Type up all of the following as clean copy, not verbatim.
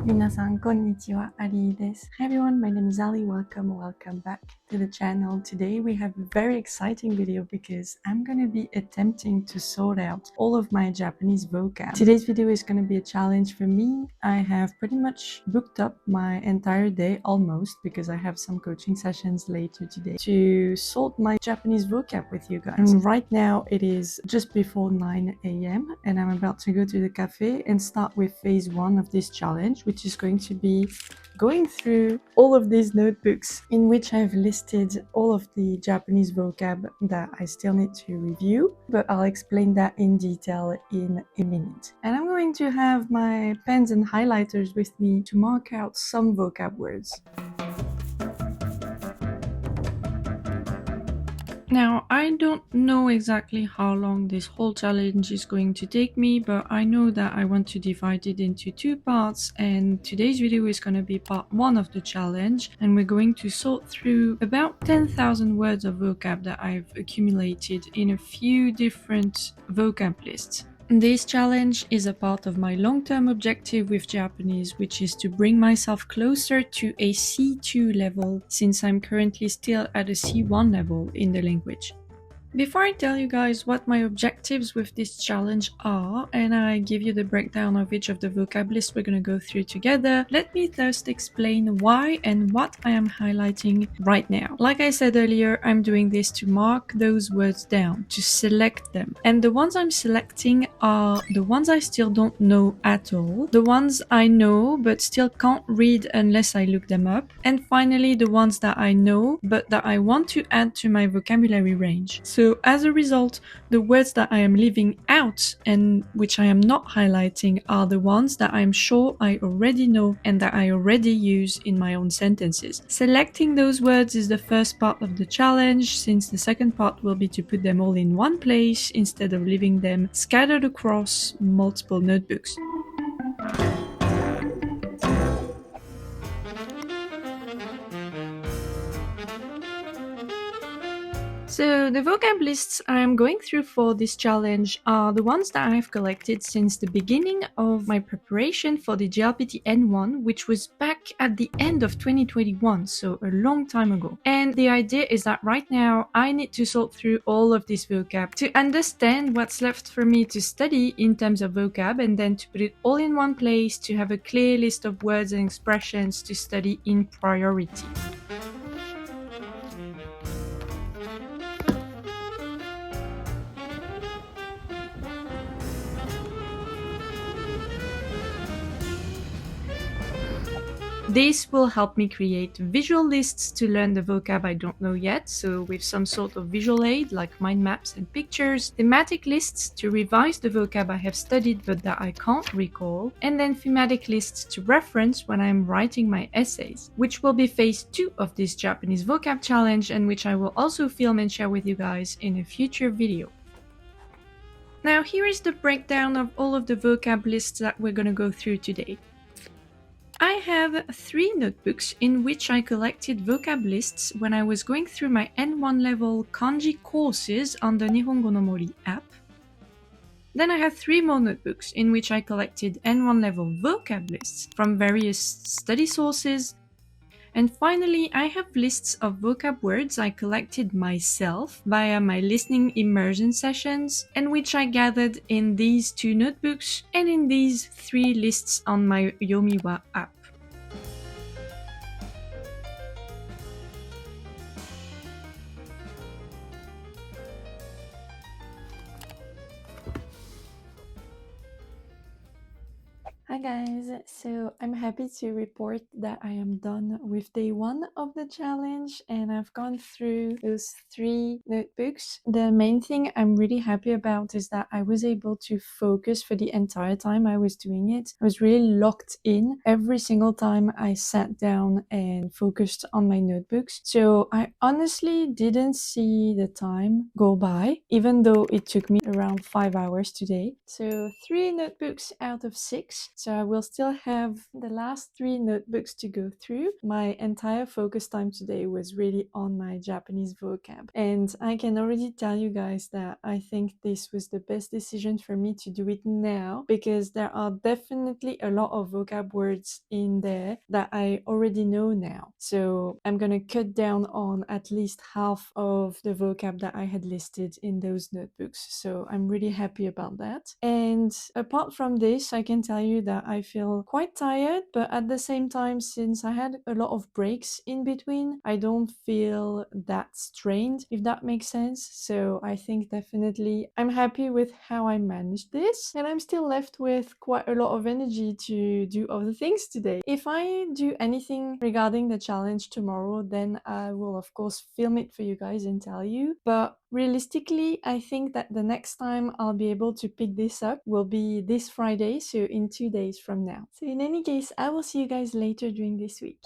Minasan, konnichiwa, Ali desu. Hi everyone, my name is Ali. Welcome back to the channel. Today we have a very exciting video because I'm going to be attempting to sort out all of my Japanese vocab. Today's video is going to be a challenge for me. I have pretty much booked up my entire day almost because I have some coaching sessions later today to sort my Japanese vocab with you guys. And right now it is just before 9 a.m. and I'm about to go to the cafe and start with phase 1 of this challenge, which is going to be going through all of these notebooks in which I've listed all of the Japanese vocab that I still need to review, but I'll explain that in detail in a minute. And I'm going to have my pens and highlighters with me to mark out some vocab words. Now, I don't know exactly how long this whole challenge is going to take me, but I know that I want to divide it into 2 parts, and today's video is going to be part 1 of the challenge, and we're going to sort through about 10,000 words of vocab that I've accumulated in a few different vocab lists. This challenge is a part of my long-term objective with Japanese, which is to bring myself closer to a C2 level, since I'm currently still at a C1 level in the language. Before I tell you guys what my objectives with this challenge are, and I give you the breakdown of each of the vocab lists we're going to go through together, let me first explain why and what I am highlighting right now. Like I said earlier, I'm doing this to mark those words down, to select them. And the ones I'm selecting are the ones I still don't know at all, the ones I know but still can't read unless I look them up, and finally the ones that I know but that I want to add to my vocabulary range. So as a result, the words that I am leaving out and which I am not highlighting are the ones that I'm sure I already know and that I already use in my own sentences. Selecting those words is the first part of the challenge, since the second part will be to put them all in one place instead of leaving them scattered across multiple notebooks. So the vocab lists I'm going through for this challenge are the ones that I've collected since the beginning of my preparation for the JLPT N1, which was back at the end of 2021, so a long time ago. And the idea is that right now I need to sort through all of this vocab to understand what's left for me to study in terms of vocab, and then to put it all in one place to have a clear list of words and expressions to study in priority. This will help me create visual lists to learn the vocab I don't know yet, so with some sort of visual aid like mind maps and pictures, thematic lists to revise the vocab I have studied but that I can't recall, and then thematic lists to reference when I'm writing my essays, which will be phase 2 of this Japanese vocab challenge, and which I will also film and share with you guys in a future video. Now here is the breakdown of all of the vocab lists that we're gonna go through today. I have 3 notebooks in which I collected vocab lists when I was going through my N1 level kanji courses on the Nihongo no Mori app. Then I have 3 more notebooks in which I collected N1 level vocab lists from various study sources. And finally, I have lists of vocab words I collected myself via my listening immersion sessions, and which I gathered in these 2 notebooks and in these 3 lists on my Yomiwa app. Hi guys, so I'm happy to report that I am done with day 1 of the challenge, and I've gone through those 3 notebooks. The main thing I'm really happy about is that I was able to focus for the entire time I was doing it. I was really locked in every single time I sat down and focused on my notebooks. So I honestly didn't see the time go by, even though it took me around 5 hours today. So 3 notebooks out of 6. So I will still have the last 3 notebooks to go through. My entire focus time today was really on my Japanese vocab. And I can already tell you guys that I think this was the best decision for me to do it now, because there are definitely a lot of vocab words in there that I already know now. So I'm gonna cut down on at least half of the vocab that I had listed in those notebooks. So I'm really happy about that. And apart from this, I can tell you that I feel quite tired, but at the same time, since I had a lot of breaks in between, I don't feel that strained, if that makes sense. So I think definitely I'm happy with how I managed this, and I'm still left with quite a lot of energy to do other things today. If I do anything regarding the challenge tomorrow, then I will of course film it for you guys and tell you. But realistically, I think that the next time I'll be able to pick this up will be this Friday, so in 2 days from now. So in any case, I will see you guys later during this week.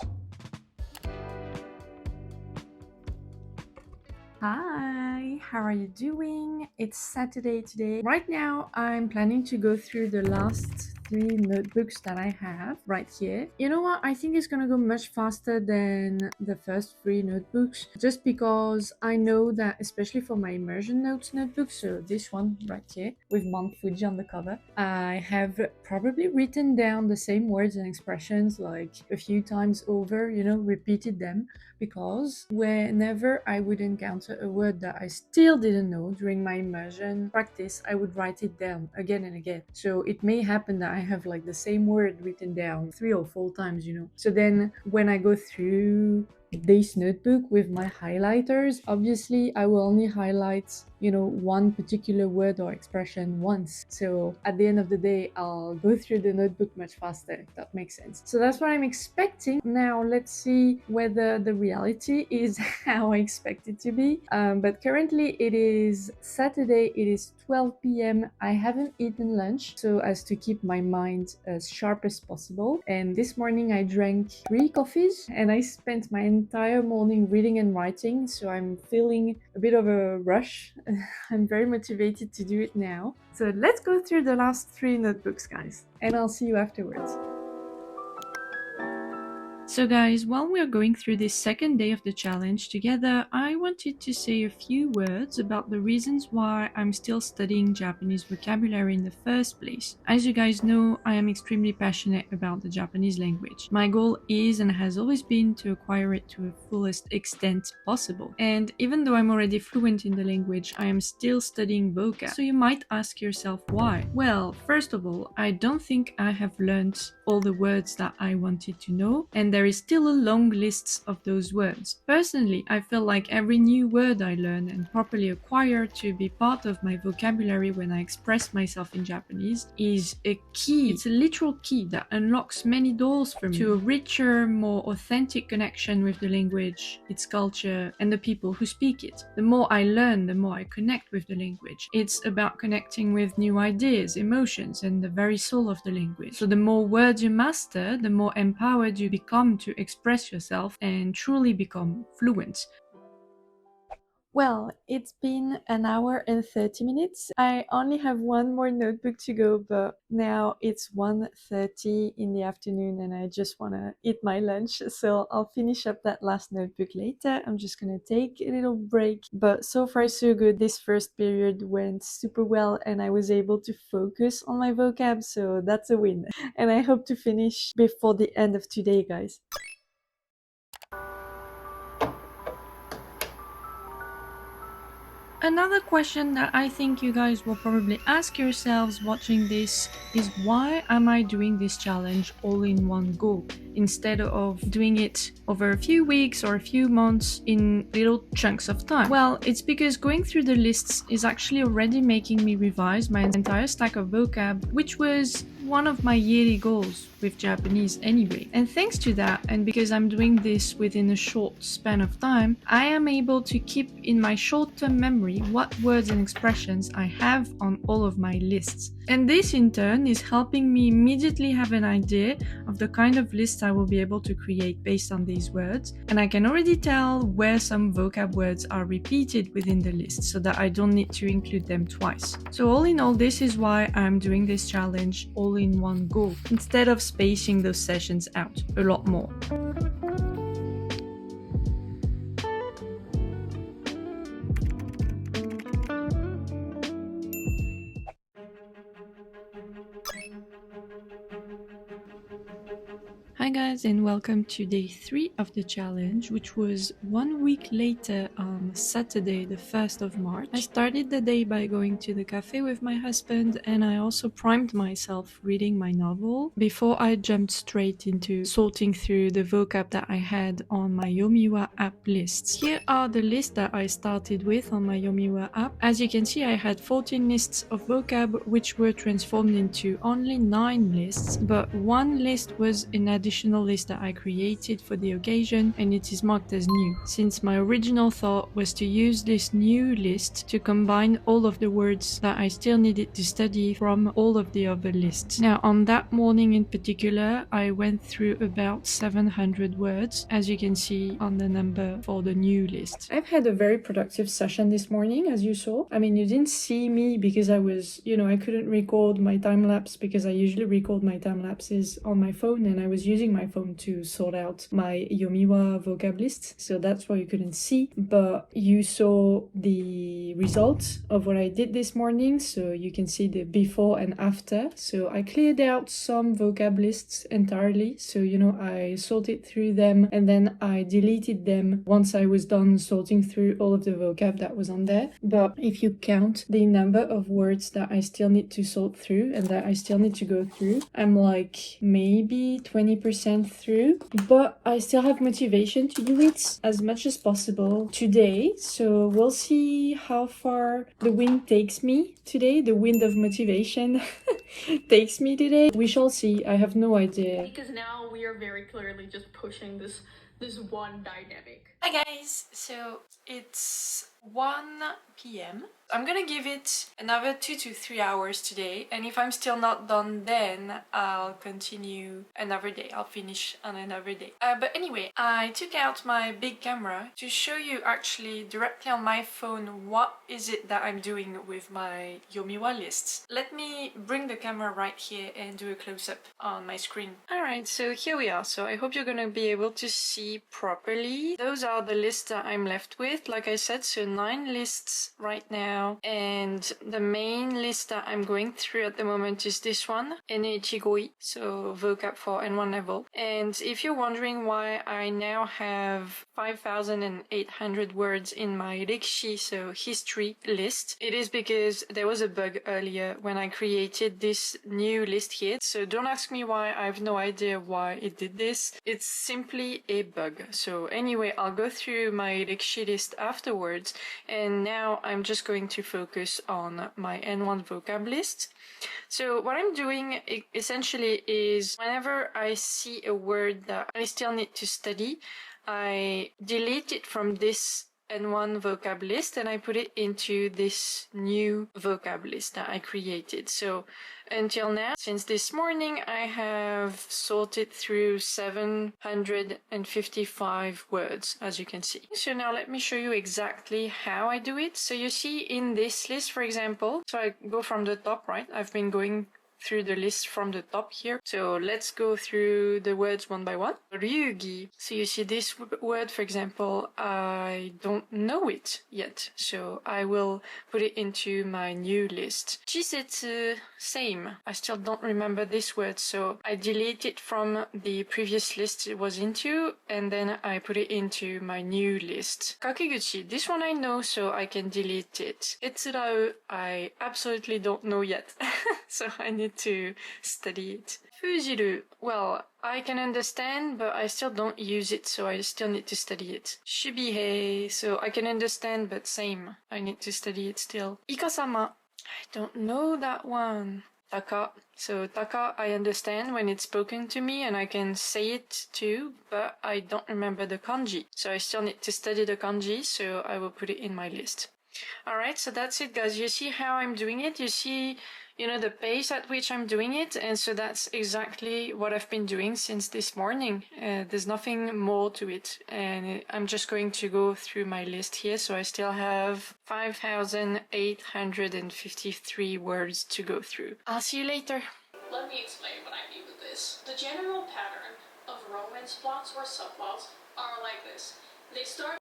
Hi, how are you doing? It's Saturday today. Right now, I'm planning to go through the last 3 notebooks that I have right here. You know what? I think it's gonna go much faster than the first 3 notebooks, just because I know that, especially for my immersion notes notebook, so this one right here with Mount Fuji on the cover, I have probably written down the same words and expressions like a few times over, you know, repeated them, because whenever I would encounter a word that I still didn't know during my immersion practice, I would write it down again and again. So it may happen that I have like the same word written down 3 or 4 times, you know. So then when I go through this notebook with my highlighters, obviously I will only highlight, you know, one particular word or expression once. So at the end of the day, I'll go through the notebook much faster, if that makes sense. So that's what I'm expecting. Now let's see whether the reality is how I expect it to be. But currently it is Saturday, it is 12 p.m. I haven't eaten lunch so as to keep my mind as sharp as possible. And this morning I drank 3 coffees and I spent my entire morning reading and writing, so I'm feeling a bit of a rush. I'm very motivated to do it now. So let's go through the last 3 notebooks, guys, and I'll see you afterwards. So guys, while we are going through this second day of the challenge together, I wanted to say a few words about the reasons why I'm still studying Japanese vocabulary in the first place. As you guys know, I am extremely passionate about the Japanese language. My goal is and has always been to acquire it to the fullest extent possible. And even though I'm already fluent in the language, I am still studying vocab. So you might ask yourself why? Well, first of all, I don't think I have learned all the words that I wanted to know, and there is still a long list of those words. Personally, I feel like every new word I learn and properly acquire to be part of my vocabulary when I express myself in Japanese is a key. It's a literal key that unlocks many doors for me to a richer, more authentic connection with the language, its culture, and the people who speak it. The more I learn, the more I connect with the language. It's about connecting with new ideas, emotions, and the very soul of the language. So the more words you master, the more empowered you become to express yourself and truly become fluent. Well, it's been an hour and 30 minutes. I only have one more notebook to go, but now it's 1:30 in the afternoon and I just want to eat my lunch. So I'll finish up that last notebook later. I'm just going to take a little break. But so far so good. This first period went super well and I was able to focus on my vocab. So that's a win. And I hope to finish before the end of today, guys. Another question that I think you guys will probably ask yourselves watching this is, why am I doing this challenge all in one go instead of doing it over a few weeks or a few months in little chunks of time? Well, it's because going through the lists is actually already making me revise my entire stack of vocab, which was one of my yearly goals with Japanese anyway. And thanks to that, and because I'm doing this within a short span of time, I am able to keep in my short-term memory summary what words and expressions I have on all of my lists. And this in turn is helping me immediately have an idea of the kind of lists I will be able to create based on these words, and I can already tell where some vocab words are repeated within the list so that I don't need to include them twice. So all in all, this is why I'm doing this challenge all in one go, instead of spacing those sessions out a lot more. Hi guys, and welcome to day 3 of the challenge, which was 1 week later on Saturday the 1st of March. I started the day by going to the cafe with my husband, and I also primed myself reading my novel before I jumped straight into sorting through the vocab that I had on my Yomiwa app lists. Here are the lists that I started with on my Yomiwa app. As you can see, I had 14 lists of vocab which were transformed into only 9 lists, but one list was an additional list that I created for the occasion, and it is marked as new, since my original thought was to use this new list to combine all of the words that I still needed to study from all of the other lists. Now, on that morning in particular, I went through about 700 words, as you can see on the number for the new list. I've had a very productive session this morning, as you saw. I mean, you didn't see me because I was, I couldn't record my time lapse because I usually record my time lapses on my phone, and I was using my phone to sort out my Yomiwa vocab list, so that's why you couldn't see, but you saw the results of what I did this morning, so you can see the before and after. So I cleared out some vocab lists entirely, so I sorted through them and then I deleted them once I was done sorting through all of the vocab that was on there. But if you count the number of words that I still need to sort through and that I still need to go through, I'm like maybe 20% through, but I still have motivation to do it as much as possible today. So we'll see how far the wind takes me today, the wind of motivation takes me today. We shall see. I have no idea. Because now we are very clearly just pushing this one dynamic. Hi guys, so it's 1 p.m. I'm gonna give it another 2 to 3 hours today, and if I'm still not done, then I'll continue another day. I'll finish on another day. But anyway, I took out my big camera to show you actually directly on my phone what is it that I'm doing with my Yomiwa lists. Let me bring the camera right here and do a close-up on my screen. Alright, so here we are. So I hope you're gonna be able to see properly. Those are the lists that I'm left with, like I said, so 9 lists right now, and the main list that I'm going through at the moment is this one, Enichigoi, so vocab for N1 level. And if you're wondering why I now have 5,800 words in my Rikshi, so history list, it is because there was a bug earlier when I created this new list here. So don't ask me why, I have no idea why it did this. It's simply a bug. So anyway, I'll go through my Rikshi list afterwards, and now I'm just going to focus on my N1 vocab list. So what I'm doing essentially is whenever I see a word that I still need to study, I delete it from this N1 vocab list and I put it into this new vocab list that I created. So until now, since this morning, I have sorted through 755 words, as you can see. So now let me show you exactly how I do it. So you see in this list, for example, so I go from the top, right? I've been going through the list from the top here. So let's go through the words one by one. Ryugi. So you see this word, for example, I don't know it yet. So I will put it into my new list. Chisetsu, same. I still don't remember this word, so I delete it from the previous list it was into, and then I put it into my new list. Kakiguchi, this one I know, so I can delete it. Etsurao, I absolutely don't know yet. So I need to study it. Fujiru, well, I can understand, but I still don't use it, so I still need to study it. Shubihei, so I can understand, but same. I need to study it still. Ikasama, I don't know that one. Taka, so taka I understand when it's spoken to me and I can say it too, but I don't remember the kanji. So I still need to study the kanji, so I will put it in my list. Alright, so that's it, guys. You see how I'm doing it? You see, the pace at which I'm doing it? And so that's exactly what I've been doing since this morning. There's nothing more to it. And I'm just going to go through my list here. So I still have 5,853 words to go through. I'll see you later. Let me explain what I mean with this. The general pattern of romance plots or subplots are like this. They start.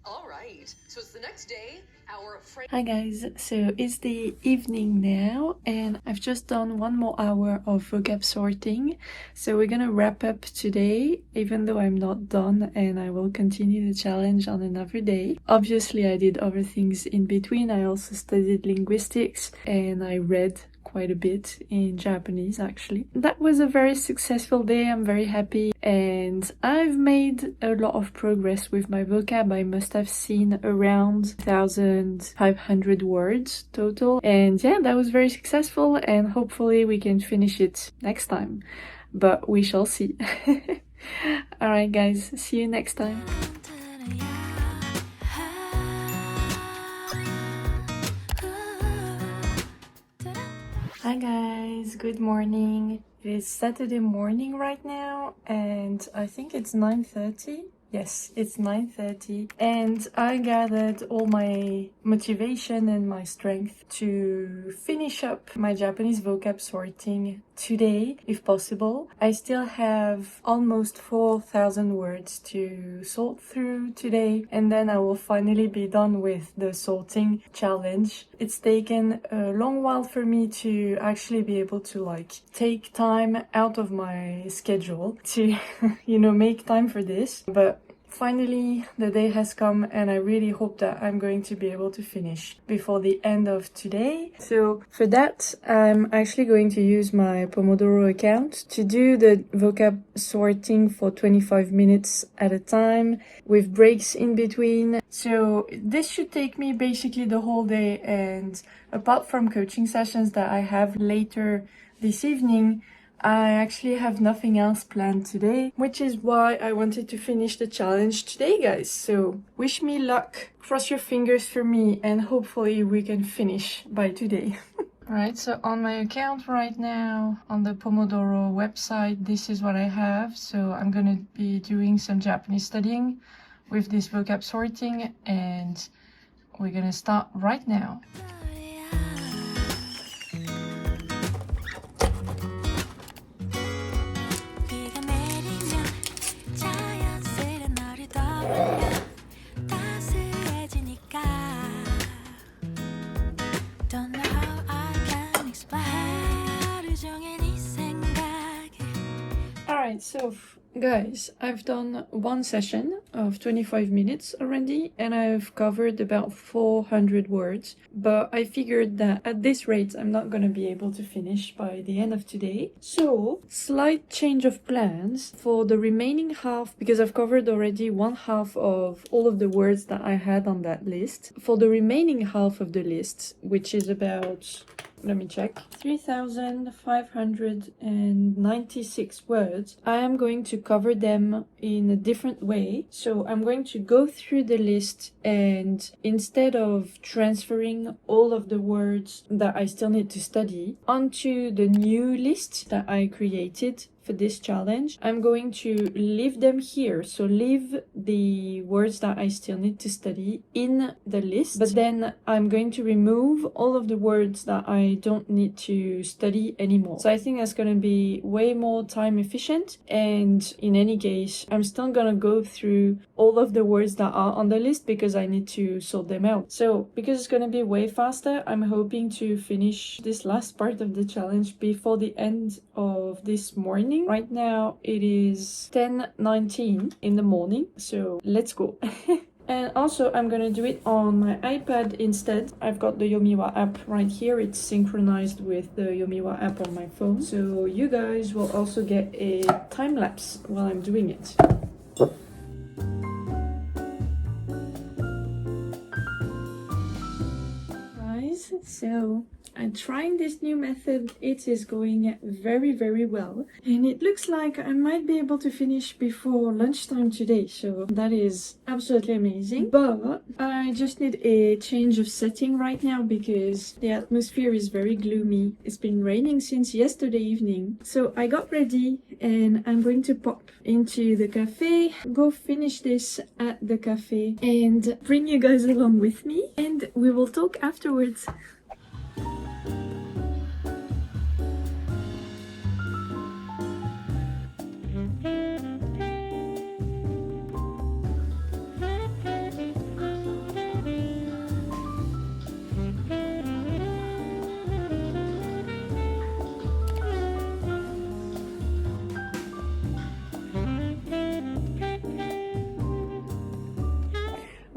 Alright, so it's the next day, our friend. Hi guys, so it's the evening now and I've just done one more hour of vocab sorting. So we're gonna wrap up today, even though I'm not done, and I will continue the challenge on another day. Obviously I did other things in between. I also studied linguistics and I read quite a bit in Japanese actually. That was a very successful day. I'm very happy and I've made a lot of progress with my vocab. I must have seen around 1,500 words total, and yeah, that was very successful and hopefully we can finish it next time, but we shall see. Alright guys, see you next time. Hi guys, good morning. It is Saturday morning right now and I think it's 9:30. Yes, it's 9:30 and I gathered all my motivation and my strength to finish up my Japanese vocab sorting today, if possible. I still have almost 4,000 words to sort through today and then I will finally be done with the sorting challenge. It's taken a long while for me to actually be able to take time out of my schedule to make time for this, but finally the day has come and I really hope that I'm going to be able to finish before the end of today. So for that I'm actually going to use my Pomodoro account to do the vocab sorting for 25 minutes at a time with breaks in between. So this should take me basically the whole day, and apart from coaching sessions that I have later this evening, I actually have nothing else planned today, which is why I wanted to finish the challenge today, guys. So wish me luck, cross your fingers for me, and hopefully we can finish by today. Alright, so on my account right now, on the Pomodoro website, this is what I have. So I'm gonna be doing some Japanese studying with this vocab sorting, and we're gonna start right now. Alright, so guys, I've done one session of 25 minutes already and I've covered about 400 words, but I figured that at this rate I'm not gonna be able to finish by the end of today. So, slight change of plans for the remaining half, because I've covered already one half of all of the words that I had on that list. For the remaining half of the list, which is about, let me check, 3,596 words, I am going to cover them in a different way. So I'm going to go through the list, and instead of transferring all of the words that I still need to study onto the new list that I created for this challenge, I'm going to leave them here. So leave the words that I still need to study in the list, but then I'm going to remove all of the words that I don't need to study anymore. So I think that's going to be way more time efficient, and in any case I'm still gonna go through all of the words that are on the list because I need to sort them out. So because it's going to be way faster, I'm hoping to finish this last part of the challenge before the end of this morning. Right now it is 10:19 in the morning, so let's go. And also I'm gonna do it on my iPad instead. I've got the Yomiwa app right here. It's synchronized with the Yomiwa app on my phone, so you guys will also get a time lapse while I'm doing it. Guys, so I'm trying this new method. It is going very, very well. And it looks like I might be able to finish before lunchtime today. So that is absolutely amazing. But I just need a change of setting right now because the atmosphere is very gloomy. It's been raining since yesterday evening. So I got ready and I'm going to pop into the cafe, go finish this at the cafe and bring you guys along with me. And we will talk afterwards.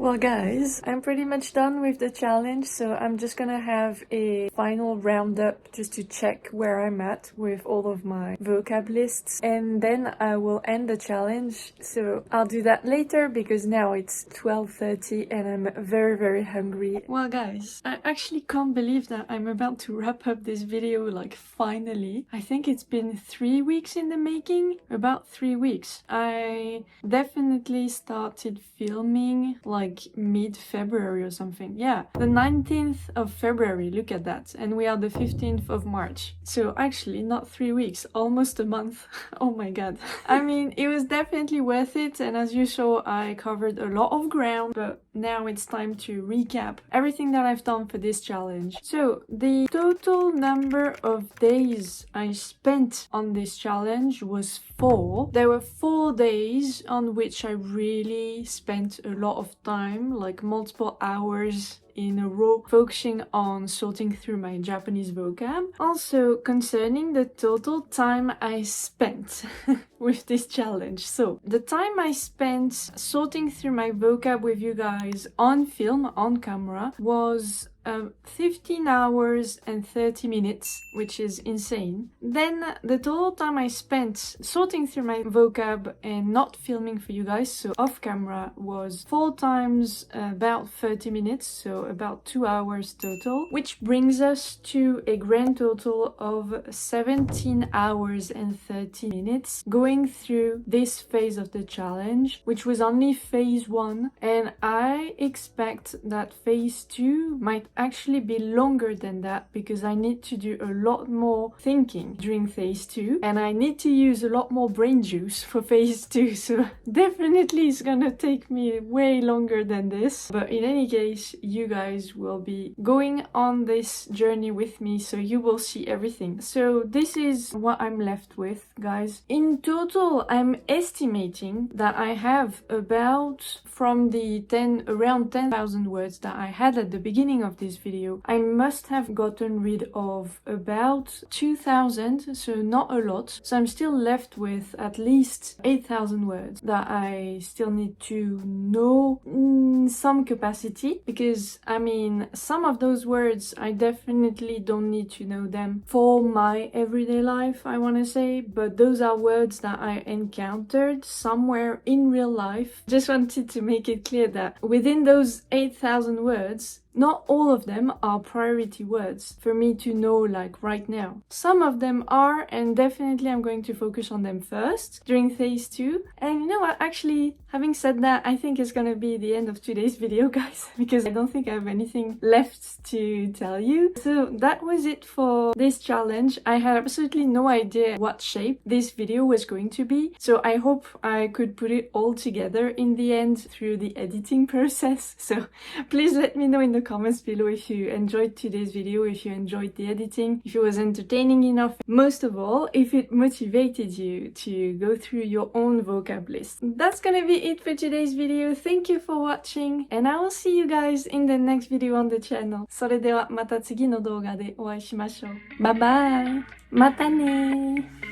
Well guys, I'm pretty much done with the challenge, so I'm just gonna have a final roundup just to check where I'm at with all of my vocab lists, and then I will end the challenge. So I'll do that later because now it's 12:30 and I'm very, very hungry. Well guys, I actually can't believe that I'm about to wrap up this video, like finally. I think it's been 3 weeks in the making, about 3 weeks. I definitely started filming like mid-February or something. Yeah, the 19th of February, look at that. And we are the 15th of March. So actually not 3 weeks, almost a month. Oh my god. I mean, it was definitely worth it, and as you saw, I covered a lot of ground, but now it's time to recap everything that I've done for this challenge. So the total number of days I spent on this challenge was 4. There were 4 days on which I really spent a lot of time, like multiple hours in a row, focusing on sorting through my Japanese vocab. Also, concerning the total time I spent with this challenge. So, the time I spent sorting through my vocab with you guys on film, on camera, was 15 hours and 30 minutes, which is insane. Then the total time I spent sorting through my vocab and not filming for you guys, so off camera, was 4 times about 30 minutes, so about 2 hours total, which brings us to a grand total of 17 hours and 30 minutes going through this phase of the challenge, which was only phase 1, and I expect that phase 2 might actually be longer than that because I need to do a lot more thinking during phase 2 and I need to use a lot more brain juice for phase 2, so definitely it's gonna take me way longer than this. But in any case, you guys will be going on this journey with me, so you will see everything. So this is what I'm left with, guys. In total, I'm estimating that I have about, from the around 10,000 words that I had at the beginning of this video, I must have gotten rid of about 2,000, so not a lot. So I'm still left with at least 8,000 words that I still need to know in some capacity, because I mean, some of those words I definitely don't need to know them for my everyday life, I want to say, but those are words that I encountered somewhere in real life. Just wanted to make it clear that within those 8,000 words, not all of them are priority words for me to know like right now. Some of them are, and definitely I'm going to focus on them first during phase 2. And you know what, actually, having said that, I think it's gonna be the end of today's video, guys, because I don't think I have anything left to tell you. So that was it for this challenge. I had absolutely no idea what shape this video was going to be, so I hope I could put it all together in the end through the editing process. So please let me know in the comments below if you enjoyed today's video, if you enjoyed the editing, if it was entertaining enough, most of all, if it motivated you to go through your own vocab list. That's gonna be it for today's video. Thank you for watching, and I will see you guys in the next video on the channel. それではまた次の動画でお会いしましょう。バイバイ。またね。